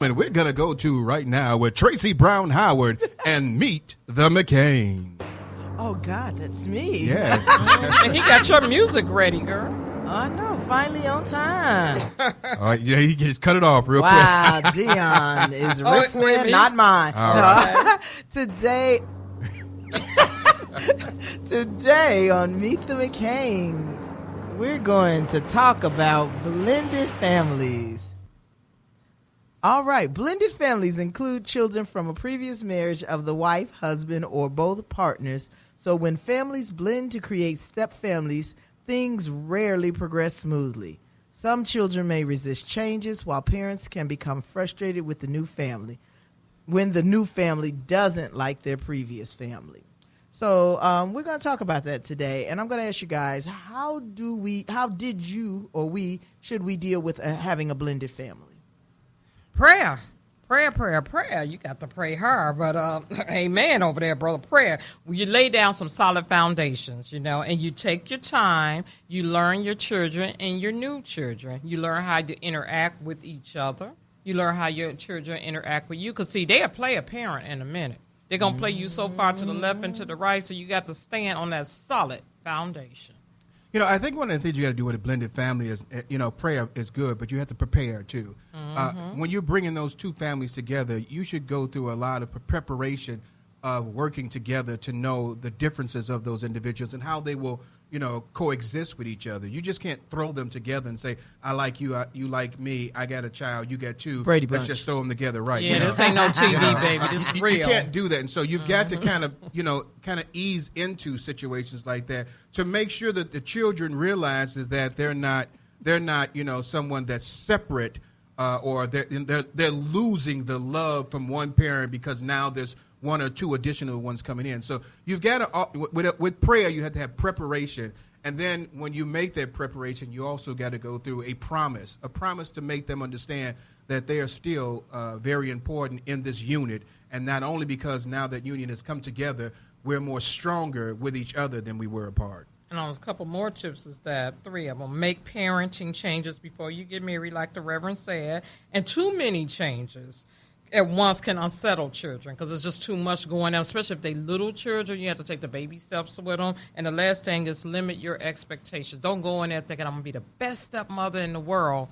segment we're going to go to right now with Tracy Brown Howard and Meet the McCain. Oh, God, that's me. Yes. And he got your music ready, girl. I know, finally on time. All right, yeah, he just cut it off real Wow, Dion is Rick's win, not mine. All No. right. Today on Meet the McCains, we're going to talk about blended families. All right, blended families include children from a previous marriage of the wife, husband, or both partners. So when families blend to create step families, things rarely progress smoothly. Some children may resist changes, while parents can become frustrated with the new family when the new family doesn't like their previous family. So we're going to talk about that today, and I'm going to ask you guys, how did you or should we deal with having a blended family? Prayer. You got to pray hard, but amen over there, brother. Prayer. Well, you lay down some solid foundations, and you take your time. You learn your children and your new children. You learn how to interact with each other. You learn how your children interact with you. Because, see, they'll play a parent in a minute. They're going to play you so far to the left and to the right, so you got to stand on that solid foundation. I think one of the things you got to do with a blended family is, prayer is good, but you have to prepare too. When you're bringing those two families together, you should go through a lot of preparation of working together to know the differences of those individuals and how they will, coexist with each other. You just can't throw them together and say, I like you, you like me, I got a child, you got two. Brady Let's Bunch. just throw them together, right? Yeah, this ain't no TV, baby. This is real. You can't do that. And so you've got to kind of ease into situations like that to make sure that the children realizes that they're not someone that's separate or they're losing the love from one parent because now there's one or two additional ones coming in. So you've got to, with prayer, you have to have preparation. And then when you make that preparation, you also got to go through a promise to make them understand that they are still very important in this unit. And not only because now that union has come together, we're more stronger with each other than we were apart. And a couple more tips is that 3 of them. Make parenting changes before you get married, like the Reverend said. And too many changes at once can unsettle children because it's just too much going on, especially if they little children. You have to take the baby steps with them. And the last thing is limit your expectations. Don't go in there thinking I'm going to be the best stepmother in the world.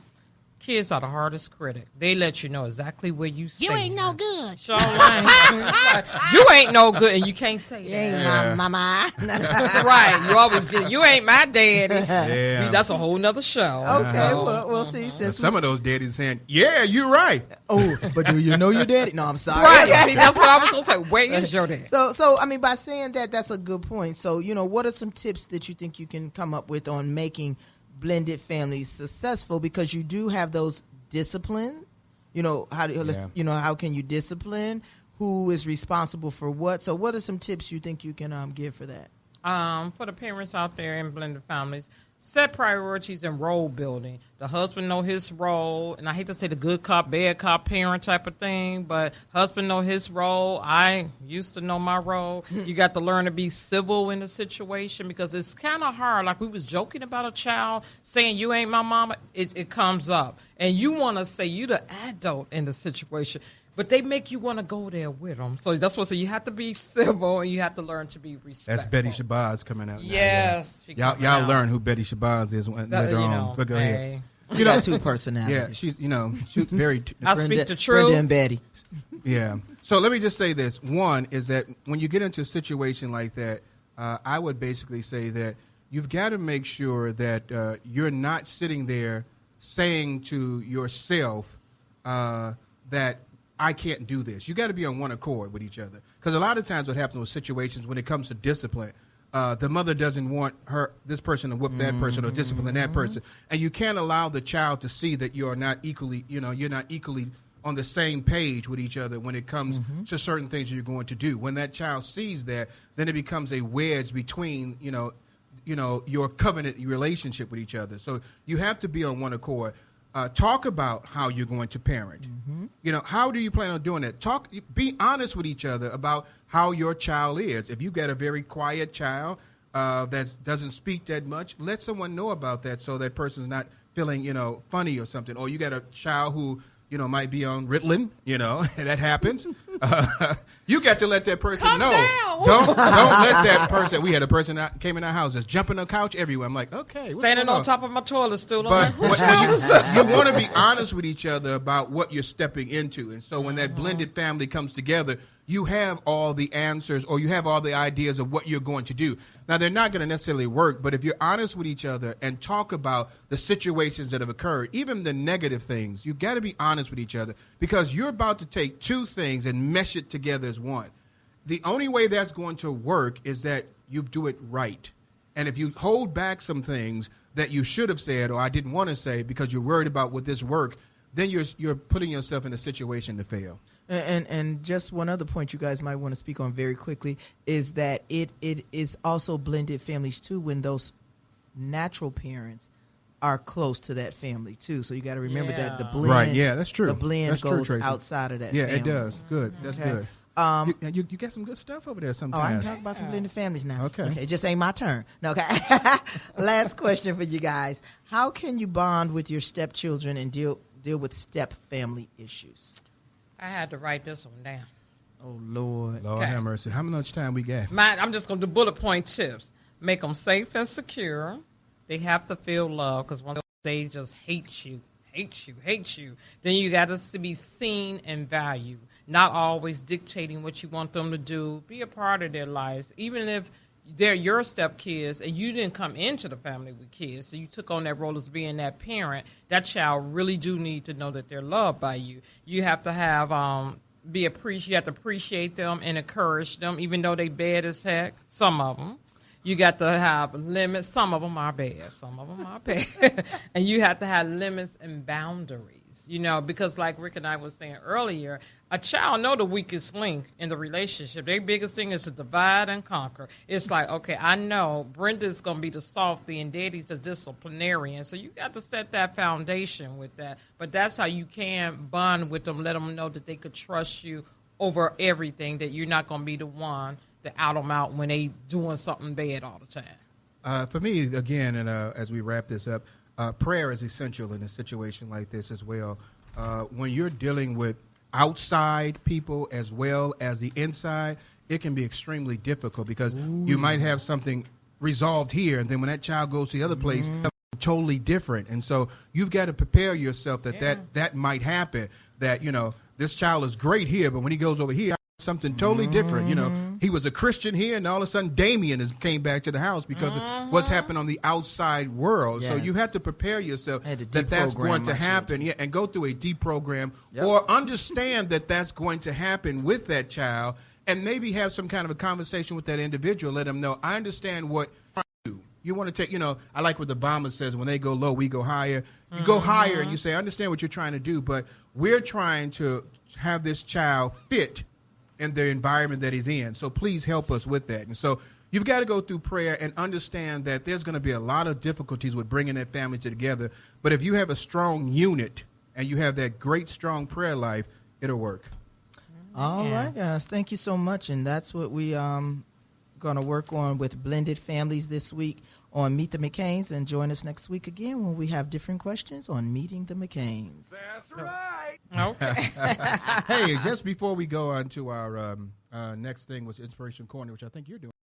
Kids are the hardest critic. They let you know exactly where you stand. You ain't no good. Sure ain't. You ain't no good, and you can't say that. You ain't my mama. Right. You always get, you ain't my daddy. Yeah. That's a whole nother show. Okay, we'll see. Since Some of those daddies saying, yeah, you're right. Oh, but do you know your daddy? No, I'm sorry. Right. Okay. See, that's what I was going to say. Where is your daddy? So I mean, by saying that, that's a good point. So, what are some tips that you think you can come up with on making blended families successful? Because you do have those discipline. How can you discipline? Who is responsible for what? So, what are some tips you think you can give for that? For the parents out there in blended families, set priorities and role building. The husband know his role, and I hate to say the good cop, bad cop parent type of thing, but husband know his role. I used to know my role. You got to learn to be civil in the situation because it's kind of hard. Like we was joking about a child saying, you ain't my mama. It comes up. And you want to say you the adult in the situation. But they make you want to go there with them. So that's what. So you have to be civil and you have to learn to be respectful. That's Betty Shabazz coming out. Yes. Now, yeah. Y'all learn who Betty Shabazz is later on. But go ahead. She got two personalities. Yeah, she's very. I speak the truth. Brenda and Betty. Yeah. So let me just say this. One is that when you get into a situation like that, I would basically say that you've got to make sure that you're not sitting there saying to yourself that I can't do this. You got to be on one accord with each other. Because a lot of times what happens with situations when it comes to discipline, the mother doesn't want this person to whoop that person or discipline that person. And you can't allow the child to see that you're not equally on the same page with each other when it comes to certain things you're going to do. When that child sees that, then it becomes a wedge between, your covenant relationship with each other. So you have to be on one accord. Talk about how you're going to parent. How do you plan on doing that? Be honest with each other about how your child is. If you've got a very quiet child that doesn't speak that much, let someone know about that so that person's not feeling, funny or something. Or you got a child who, might be on Ritalin, that happens. You got to let that person Calm know. down. Don't let that person. We had a person that came in our house just jumping on the couch everywhere. I'm like, okay, what's Standing going on top of my toilet stool. But I'm like, you want to be honest with each other about what you're stepping into. And so when that blended family comes together, you have all the answers or you have all the ideas of what you're going to do. Now, they're not going to necessarily work, but if you're honest with each other and talk about the situations that have occurred, even the negative things, you've got to be honest with each other because you're about to take two things and mesh it together as one. The only way that's going to work is that you do it right. And if you hold back some things that you should have said or I didn't want to say because you're worried about would this work, then you're putting yourself in a situation to fail. And just one other point you guys might want to speak on very quickly is that it is also blended families too when those natural parents are close to that family too. So you got to remember that the blend, right? Yeah, that's true. The blend that's goes true, outside of that. Yeah, family. it does. Good. That's good. You got some good stuff over there sometimes. Oh, I can talk about some blended families now. Okay. It just ain't my turn. No, okay. Last question for you guys. How can you bond with your stepchildren and deal with step family issues? I had to write this one down. Oh, Lord. Lord have mercy. How much time we got? I'm just going to do bullet point tips. Make them safe and secure. They have to feel love because once they just hate you. Then you got to be seen and valued. Not always dictating what you want them to do. Be a part of their lives. Even if they're your stepkids and you didn't come into the family with kids, so you took on that role as being that parent, that child really do need to know that they're loved by you. You have to have you have to appreciate them and encourage them, even though they bad as heck, some of them. You got to have limits. Some of them are bad. And you have to have limits and boundaries, because like Rick and I was saying earlier, a child know the weakest link in the relationship. Their biggest thing is to divide and conquer. It's like, okay, I know Brenda's going to be the softie and Daddy's the disciplinarian. So you got to set that foundation with that. But that's how you can bond with them, let them know that they could trust you over everything, that you're not going to be the one to out them out when they doing something bad all the time. For me, again, and as we wrap this up, prayer is essential in a situation like this as well. When you're dealing with outside people as well as the inside, it can be extremely difficult because you might have something resolved here, and then when that child goes to the other place, totally different. And so you've got to prepare yourself that might happen, that, this child is great here, but when he goes over here, something totally different. He was a Christian here, and all of a sudden Damien came back to the house because of what's happened on the outside world. Yes. So you have to prepare yourself that that's going to happen, and go through a deprogram or understand that that's going to happen with that child, and maybe have some kind of a conversation with that individual. Let them know, I understand what you want to take. I like what the Obama says, when they go low, we go higher. You go higher and you say, I understand what you're trying to do, but we're trying to have this child fit in the environment that he's in. So please help us with that. And so you've got to go through prayer and understand that there's going to be a lot of difficulties with bringing that family together. But if you have a strong unit and you have that great, strong prayer life, it'll work. All right, guys. Thank you so much. And that's what we going to work on with blended families this week on Meet the McCains. And join us next week again when we have different questions on Meeting the McCains. That's right. Okay. Hey, just before we go on to our next thing, which is Inspiration Corner, which I think you're doing.